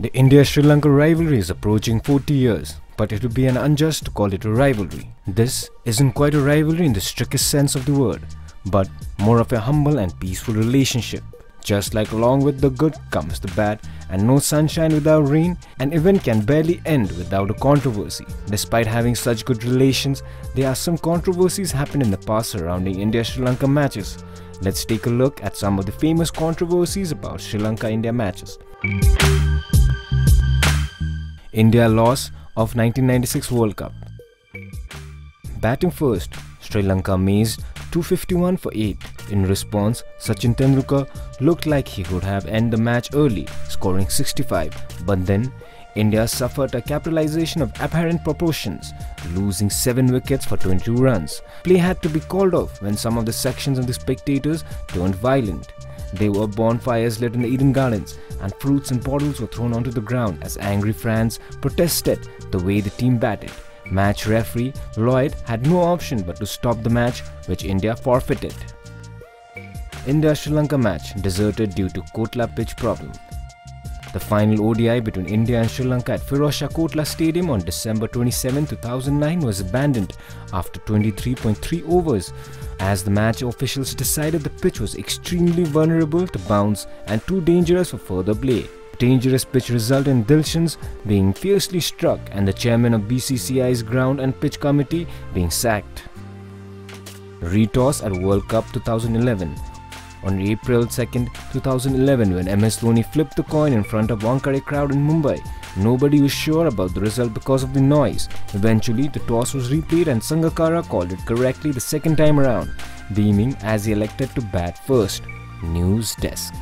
The India-Sri Lanka rivalry is approaching 40 years, but it would be an unjust to call it a rivalry. This isn't quite a rivalry in the strictest sense of the word, but more of a humble and peaceful relationship. Just like along with the good comes the bad, and no sunshine without rain, an event can barely end without a controversy. Despite having such good relations, there are some controversies happened in the past surrounding India-Sri Lanka matches. Let's take a look at some of the famous controversies about Sri Lanka-India matches. India loss of 1996 World Cup. Batting first, Sri Lanka amazed 251 for 8. In response, Sachin Tendulkar looked like he could have ended the match early, scoring 65, but then India suffered a capitulation of abhorrent proportions, losing 7 wickets for 22 runs. Play had to be called off when some of the sections of the spectators turned violent. There were bonfires lit in the Eden Gardens, and fruits and bottles were thrown onto the ground as angry fans protested the way the team batted. Match referee Lloyd had no option but to stop the match, which India forfeited. India-Sri Lanka match deserted due to Kotla pitch problem. The final ODI between India and Sri Lanka at Firozshah Kotla Stadium on December 27, 2009 was abandoned after 23.3 overs as the match officials decided the pitch was extremely vulnerable to bounce and too dangerous for further play. Dangerous pitch resulted in Dilshan's being fiercely struck and the chairman of BCCI's ground and pitch committee being sacked. Retoss at World Cup 2011. On April 2, 2011, when MS Dhoni flipped the coin in front of Wankhede crowd in Mumbai, nobody was sure about the result because of the noise. Eventually, the toss was replayed and Sangakkara called it correctly the second time around, beaming as he elected to bat first. News Desk.